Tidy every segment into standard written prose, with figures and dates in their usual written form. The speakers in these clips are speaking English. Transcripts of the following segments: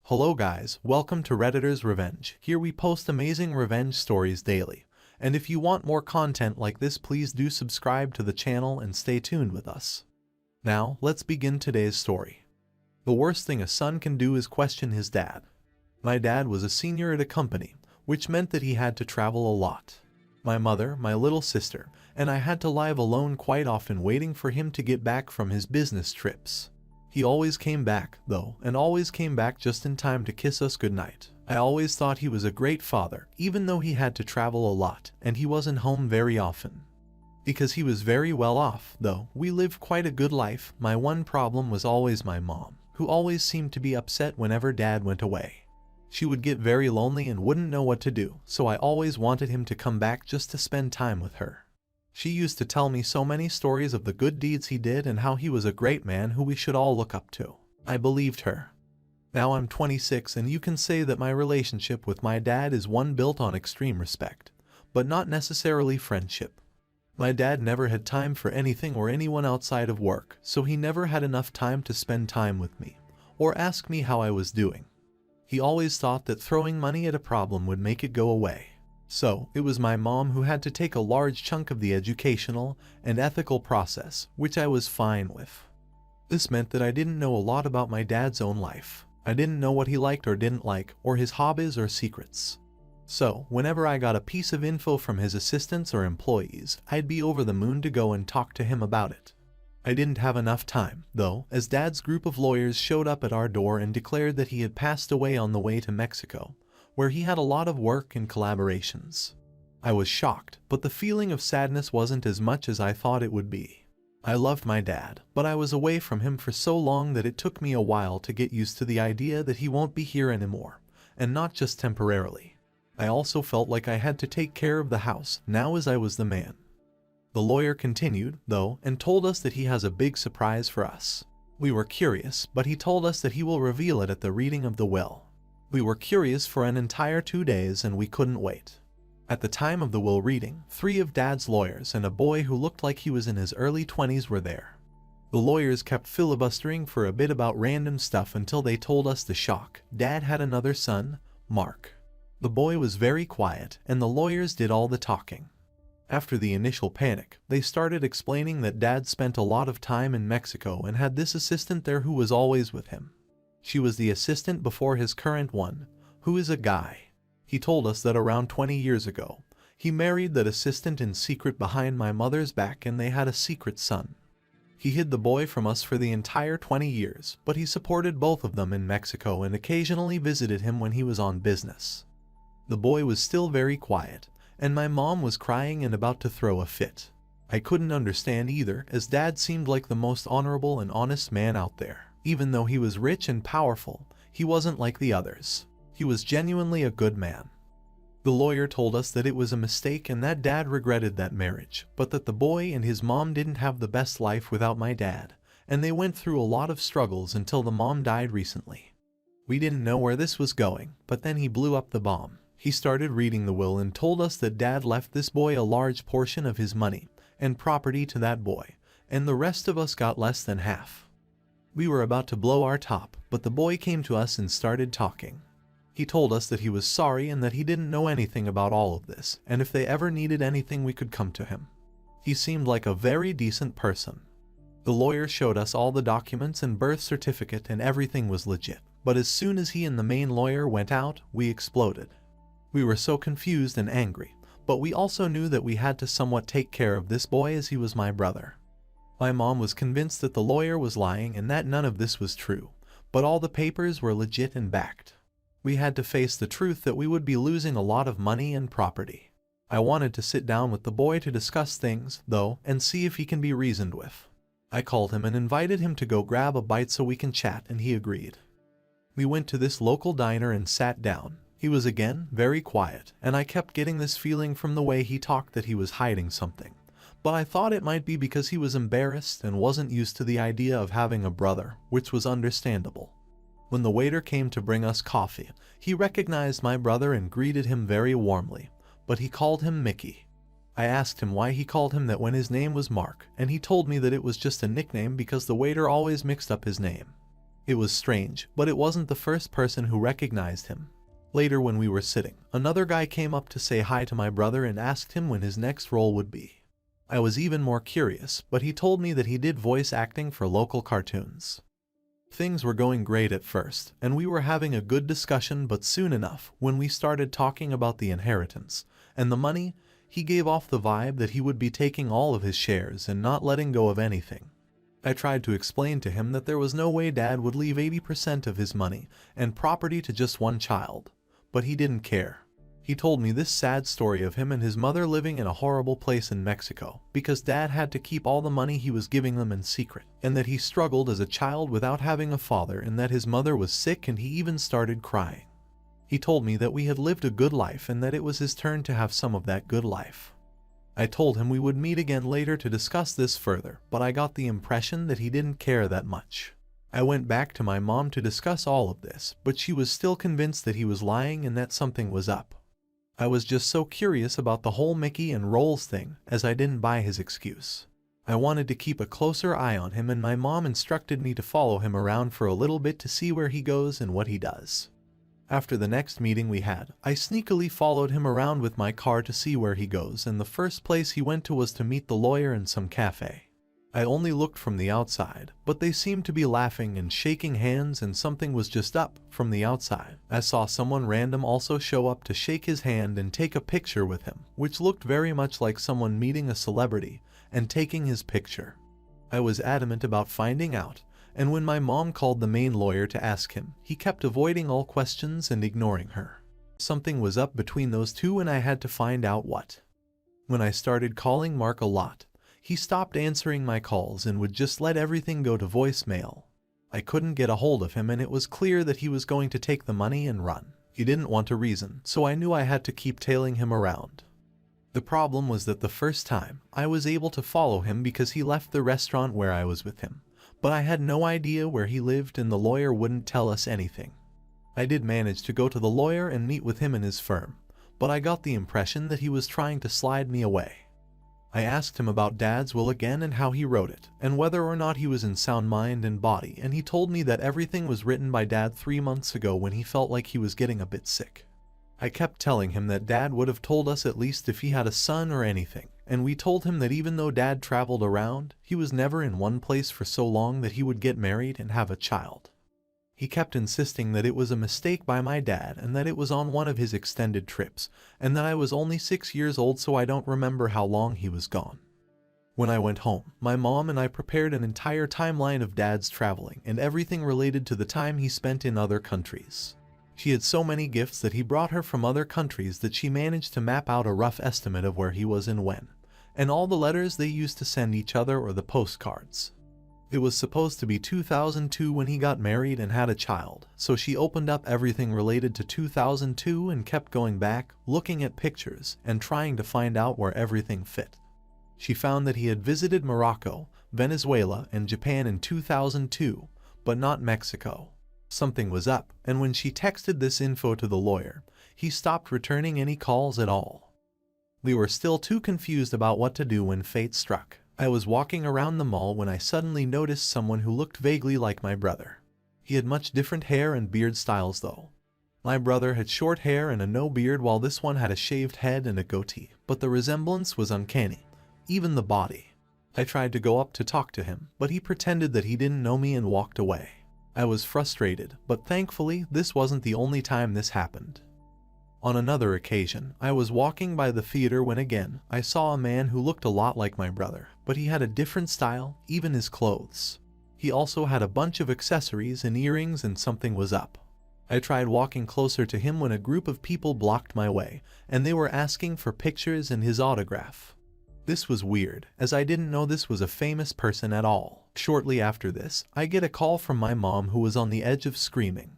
Hello guys, welcome to Redditor's Revenge. Here we post amazing revenge stories daily. And if you want more content like this, please do subscribe to the channel and stay tuned with us. Now, let's begin today's story. The worst thing a son can do is question his dad. My dad was a senior at a company, which meant that he had to travel a lot. My mother, my little sister, and I had to live alone quite often waiting for him to get back from his business trips. He always came back, though, and always came back just in time to kiss us goodnight. I always thought he was a great father, even though he had to travel a lot, and he wasn't home very often. Because he was very well off, though, we lived quite a good life. My one problem was always my mom, who always seemed to be upset whenever Dad went away. She would get very lonely and wouldn't know what to do, so I always wanted him to come back just to spend time with her. She used to tell me so many stories of the good deeds he did and how he was a great man who we should all look up to. I believed her. Now I'm 26 and you can say that my relationship with my dad is one built on extreme respect, but not necessarily friendship. My dad never had time for anything or anyone outside of work, so he never had enough time to spend time with me, or ask me how I was doing. He always thought that throwing money at a problem would make it go away. So, it was my mom who had to take a large chunk of the educational and ethical process, which I was fine with. This meant that I didn't know a lot about my dad's own life. I didn't know what he liked or didn't like, or his hobbies or secrets. So, whenever I got a piece of info from his assistants or employees, I'd be over the moon to go and talk to him about it. I didn't have enough time, though, as Dad's group of lawyers showed up at our door and declared that he had passed away on the way to Mexico, where he had a lot of work and collaborations. I was shocked, but the feeling of sadness wasn't as much as I thought it would be. I loved my dad, but I was away from him for so long that it took me a while to get used to the idea that he won't be here anymore, and not just temporarily. I also felt like I had to take care of the house, now as I was the man. The lawyer continued, though, and told us that he has a big surprise for us. We were curious, but he told us that he will reveal it at the reading of the will. We were curious for an entire 2 days and we couldn't wait. At the time of the will reading, 3 of Dad's lawyers and a boy who looked like he was in his early 20s were there. The lawyers kept filibustering for a bit about random stuff until they told us the shock. Dad had another son, Mark. The boy was very quiet and the lawyers did all the talking. After the initial panic, they started explaining that Dad spent a lot of time in Mexico and had this assistant there who was always with him. She was the assistant before his current one, who is a guy. He told us that around 20 years ago, he married that assistant in secret behind my mother's back and they had a secret son. He hid the boy from us for the entire 20 years, but he supported both of them in Mexico and occasionally visited him when he was on business. The boy was still very quiet, and my mom was crying and about to throw a fit. I couldn't understand either, as Dad seemed like the most honorable and honest man out there. Even though he was rich and powerful, he wasn't like the others. He was genuinely a good man. The lawyer told us that it was a mistake and that Dad regretted that marriage, but that the boy and his mom didn't have the best life without my dad, and they went through a lot of struggles until the mom died recently. We didn't know where this was going, but then he blew up the bomb. He started reading the will and told us that Dad left this boy a large portion of his money and property to that boy, and the rest of us got less than half. We were about to blow our top, but the boy came to us and started talking. He told us that he was sorry and that he didn't know anything about all of this, and if they ever needed anything we could come to him. He seemed like a very decent person. The lawyer showed us all the documents and birth certificate and everything was legit, but as soon as he and the main lawyer went out, we exploded. We were so confused and angry, but we also knew that we had to somewhat take care of this boy as he was my brother. My mom was convinced that the lawyer was lying and that none of this was true, but all the papers were legit and backed. We had to face the truth that we would be losing a lot of money and property. I wanted to sit down with the boy to discuss things, though, and see if he can be reasoned with. I called him and invited him to go grab a bite so we can chat, and he agreed. We went to this local diner and sat down. He was again very quiet, and I kept getting this feeling from the way he talked that he was hiding something. But I thought it might be because he was embarrassed and wasn't used to the idea of having a brother, which was understandable. When the waiter came to bring us coffee, he recognized my brother and greeted him very warmly, but he called him Mickey. I asked him why he called him that when his name was Mark, and he told me that it was just a nickname because the waiter always mixed up his name. It was strange, but it wasn't the first person who recognized him. Later when we were sitting, another guy came up to say hi to my brother and asked him when his next role would be. I was even more curious, but he told me that he did voice acting for local cartoons. Things were going great at first, and we were having a good discussion, but soon enough, when we started talking about the inheritance and the money, he gave off the vibe that he would be taking all of his shares and not letting go of anything. I tried to explain to him that there was no way Dad would leave 80% of his money and property to just one child, but he didn't care. He told me this sad story of him and his mother living in a horrible place in Mexico because Dad had to keep all the money he was giving them in secret, and that he struggled as a child without having a father, and that his mother was sick and he even started crying. He told me that we had lived a good life and that it was his turn to have some of that good life. I told him we would meet again later to discuss this further, but I got the impression that he didn't care that much. I went back to my mom to discuss all of this, but she was still convinced that he was lying and that something was up. I was just so curious about the whole Mickey and Rolls thing, as I didn't buy his excuse. I wanted to keep a closer eye on him, and my mom instructed me to follow him around for a little bit to see where he goes and what he does. After the next meeting we had, I sneakily followed him around with my car to see where he goes, and the first place he went to was to meet the lawyer in some cafe. I only looked from the outside, but they seemed to be laughing and shaking hands, and something was just up from the outside. I saw someone random also show up to shake his hand and take a picture with him, which looked very much like someone meeting a celebrity and taking his picture. I was adamant about finding out, and when my mom called the main lawyer to ask him, he kept avoiding all questions and ignoring her. Something was up between those two, and I had to find out what. When I started calling Mark a lot, he stopped answering my calls and would just let everything go to voicemail. I couldn't get a hold of him, and it was clear that he was going to take the money and run. He didn't want to reason, so I knew I had to keep tailing him around. The problem was that the first time, I was able to follow him because he left the restaurant where I was with him, but I had no idea where he lived and the lawyer wouldn't tell us anything. I did manage to go to the lawyer and meet with him in his firm, but I got the impression that he was trying to slide me away. I asked him about Dad's will again and how he wrote it, and whether or not he was in sound mind and body, and he told me that everything was written by Dad 3 months ago when he felt like he was getting a bit sick. I kept telling him that Dad would have told us at least if he had a son or anything, and we told him that even though Dad traveled around, he was never in one place for so long that he would get married and have a child. He kept insisting that it was a mistake by my dad and that it was on one of his extended trips, and that I was only 6 years old, so I don't remember how long he was gone. When I went home, my mom and I prepared an entire timeline of Dad's traveling and everything related to the time he spent in other countries. She had so many gifts that he brought her from other countries that she managed to map out a rough estimate of where he was and when, and all the letters they used to send each other or the postcards. It was supposed to be 2002 when he got married and had a child, so she opened up everything related to 2002 and kept going back, looking at pictures, and trying to find out where everything fit. She found that he had visited Morocco, Venezuela, and Japan in 2002, but not Mexico. Something was up, and when she texted this info to the lawyer, he stopped returning any calls at all. We were still too confused about what to do when fate struck. I was walking around the mall when I suddenly noticed someone who looked vaguely like my brother. He had much different hair and beard styles though. My brother had short hair and a no beard, while this one had a shaved head and a goatee, but the resemblance was uncanny, even the body. I tried to go up to talk to him, but he pretended that he didn't know me and walked away. I was frustrated, but thankfully this wasn't the only time this happened. On another occasion, I was walking by the theater when again, I saw a man who looked a lot like my brother, but he had a different style, even his clothes. He also had a bunch of accessories and earrings, and something was up. I tried walking closer to him when a group of people blocked my way, and they were asking for pictures and his autograph. This was weird, as I didn't know this was a famous person at all. Shortly after this, I get a call from my mom, who was on the edge of screaming.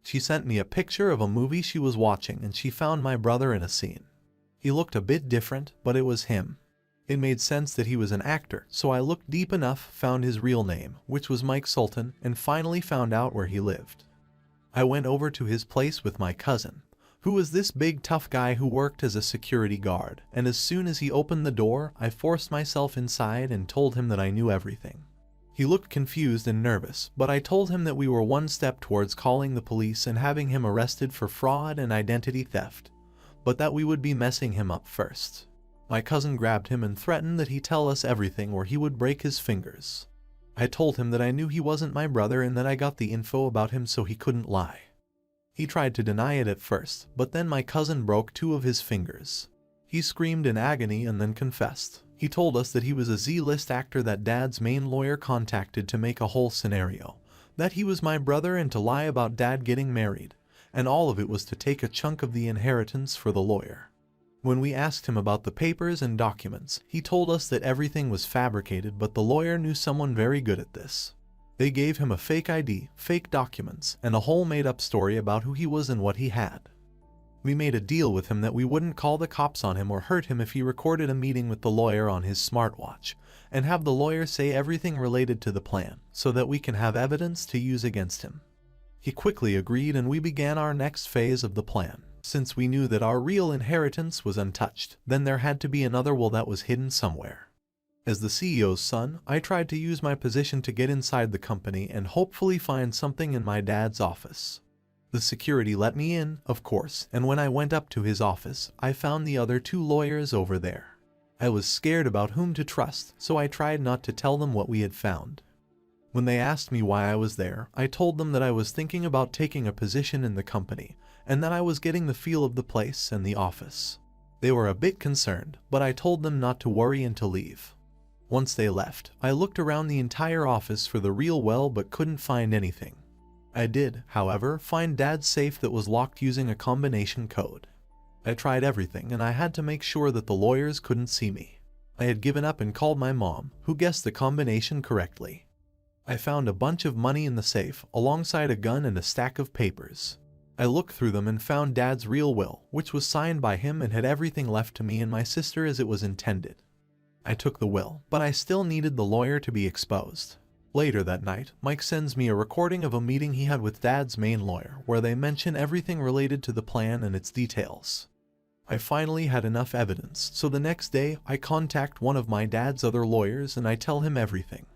She sent me a picture of a movie she was watching, and she found my brother in a scene. He looked a bit different, but it was him. It made sense that he was an actor, so I looked deep enough, found his real name, which was Mike Sultan, and finally found out where he lived. I went over to his place with my cousin, who was this big tough guy who worked as a security guard, and as soon as he opened the door, I forced myself inside and told him that I knew everything. He looked confused and nervous, but I told him that we were one step towards calling the police and having him arrested for fraud and identity theft, but that we would be messing him up first. My cousin grabbed him and threatened that he'd tell us everything or he would break his fingers. I told him that I knew he wasn't my brother and that I got the info about him so he couldn't lie. He tried to deny it at first, but then my cousin broke 2 of his fingers. He screamed in agony and then confessed. He told us that he was a Z-list actor that Dad's main lawyer contacted to make a whole scenario, that he was my brother and to lie about Dad getting married, and all of it was to take a chunk of the inheritance for the lawyer. When we asked him about the papers and documents, he told us that everything was fabricated, but the lawyer knew someone very good at this. They gave him a fake ID, fake documents, and a whole made-up story about who he was and what he had. We made a deal with him that we wouldn't call the cops on him or hurt him if he recorded a meeting with the lawyer on his smartwatch, and have the lawyer say everything related to the plan, so that we can have evidence to use against him. He quickly agreed and we began our next phase of the plan. Since we knew that our real inheritance was untouched, then there had to be another will that was hidden somewhere. As the CEO's son, I tried to use my position to get inside the company and hopefully find something in my dad's office. The security let me in, of course, and when I went up to his office, I found the other 2 lawyers over there. I was scared about whom to trust, so I tried not to tell them what we had found. When they asked me why I was there, I told them that I was thinking about taking a position in the company, and that I was getting the feel of the place and the office. They were a bit concerned, but I told them not to worry and to leave. Once they left, I looked around the entire office for the real well but couldn't find anything. I did, however, find Dad's safe that was locked using a combination code. I tried everything and I had to make sure that the lawyers couldn't see me. I had given up and called my mom, who guessed the combination correctly. I found a bunch of money in the safe, alongside a gun and a stack of papers. I looked through them and found Dad's real will, which was signed by him and had everything left to me and my sister as it was intended. I took the will, but I still needed the lawyer to be exposed. Later that night, Mike sends me a recording of a meeting he had with Dad's main lawyer, where they mention everything related to the plan and its details. I finally had enough evidence, so the next day I contact one of my dad's other lawyers and I tell him everything.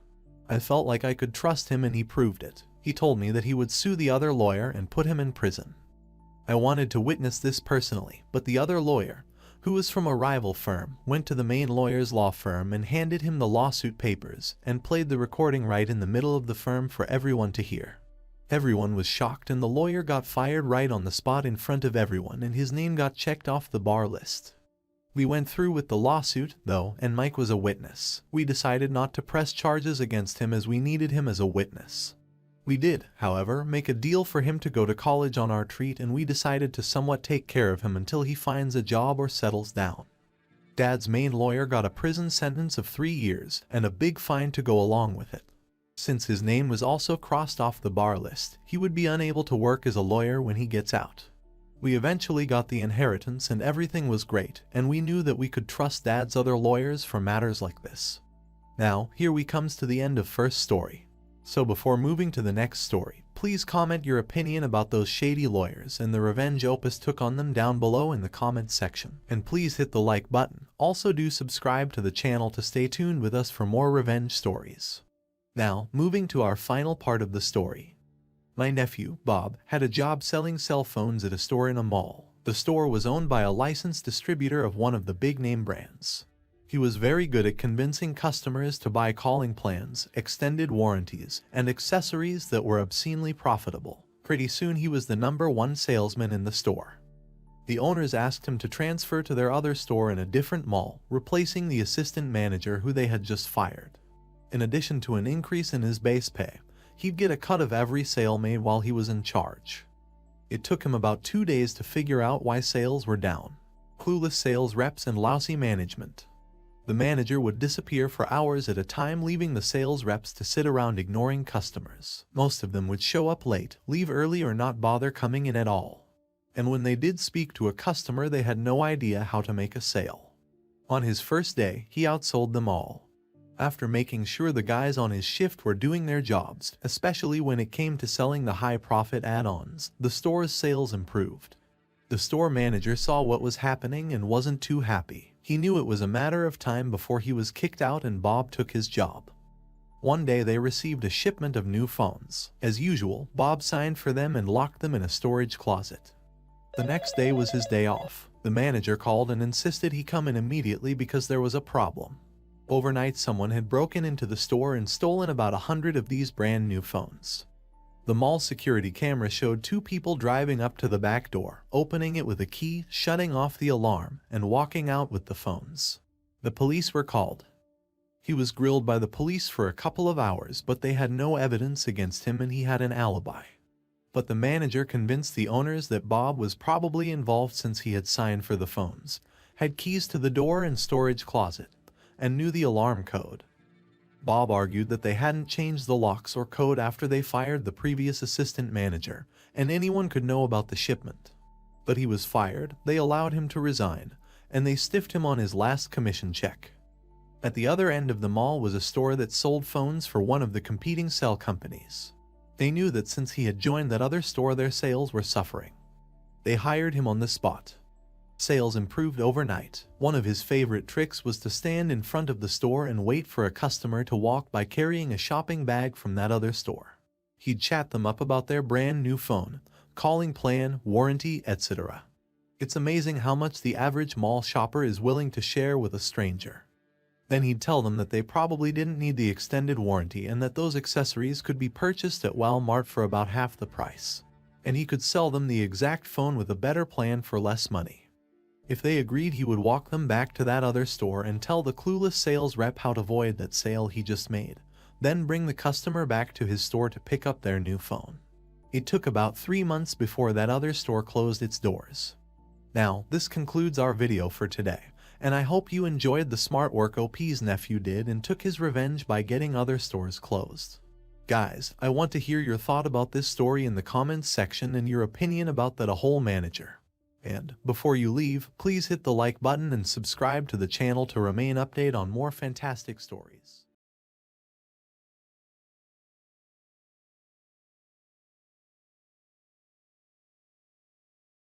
I felt like I could trust him and he proved it. He told me that he would sue the other lawyer and put him in prison. I wanted to witness this personally, but the other lawyer, who was from a rival firm, went to the main lawyer's law firm and handed him the lawsuit papers and played the recording right in the middle of the firm for everyone to hear. Everyone was shocked and the lawyer got fired right on the spot in front of everyone and his name got checked off the bar list. We went through with the lawsuit, though, and Mike was a witness. We decided not to press charges against him as we needed him as a witness. We did, however, make a deal for him to go to college on our treat and we decided to somewhat take care of him until he finds a job or settles down. Dad's main lawyer got a prison sentence of 3 years and a big fine to go along with it. Since his name was also crossed off the bar list, he would be unable to work as a lawyer when he gets out. We eventually got the inheritance and everything was great, and we knew that we could trust Dad's other lawyers for matters like this. Now, here we comes to the end of first story. So before moving to the next story, please comment your opinion about those shady lawyers and the revenge Opus took on them down below in the comments section. And please hit the like button. Also do subscribe to the channel to stay tuned with us for more revenge stories. Now, moving to our final part of the story. My nephew, Bob, had a job selling cell phones at a store in a mall. The store was owned by a licensed distributor of one of the big-name brands. He was very good at convincing customers to buy calling plans, extended warranties, and accessories that were obscenely profitable. Pretty soon he was the #1 salesman in the store. The owners asked him to transfer to their other store in a different mall, replacing the assistant manager who they had just fired. In addition to an increase in his base pay, he'd get a cut of every sale made while he was in charge. It took him about 2 days to figure out why sales were down. Clueless sales reps and lousy management. The manager would disappear for hours at a time, leaving the sales reps to sit around ignoring customers. Most of them would show up late, leave early, or not bother coming in at all. And when they did speak to a customer, they had no idea how to make a sale. On his first day, he outsold them all. After making sure the guys on his shift were doing their jobs, especially when it came to selling the high-profit add-ons, the store's sales improved. The store manager saw what was happening and wasn't too happy. He knew it was a matter of time before he was kicked out and Bob took his job. One day they received a shipment of new phones. As usual, Bob signed for them and locked them in a storage closet. The next day was his day off. The manager called and insisted he come in immediately because there was a problem. Overnight, someone had broken into the store and stolen about 100 of these brand new phones. The mall security camera showed two people driving up to the back door, opening it with a key, shutting off the alarm, and walking out with the phones. The police were called. He was grilled by the police for a couple of hours, but they had no evidence against him and he had an alibi. But the manager convinced the owners that Bob was probably involved since he had signed for the phones, had keys to the door and storage closet, and knew the alarm code. Bob argued that they hadn't changed the locks or code after they fired the previous assistant manager, and anyone could know about the shipment. But he was fired, they allowed him to resign, and they stiffed him on his last commission check. At the other end of the mall was a store that sold phones for one of the competing cell companies. They knew that since he had joined that other store, their sales were suffering. They hired him on the spot. Sales improved overnight. One of his favorite tricks was to stand in front of the store and wait for a customer to walk by carrying a shopping bag from that other store. He'd chat them up about their brand new phone, calling plan, warranty, etc. It's amazing how much the average mall shopper is willing to share with a stranger. Then he'd tell them that they probably didn't need the extended warranty and that those accessories could be purchased at Walmart for about half the price. And he could sell them the exact phone with a better plan for less money. If they agreed, he would walk them back to that other store and tell the clueless sales rep how to avoid that sale he just made, then bring the customer back to his store to pick up their new phone. It took about 3 months before that other store closed its doors. Now, this concludes our video for today, and I hope you enjoyed the smart work OP's nephew did and took his revenge by getting other stores closed. Guys, I want to hear your thought about this story in the comments section and your opinion about that whole manager. And before you leave, please hit the like button and subscribe to the channel to remain updated on more fantastic stories.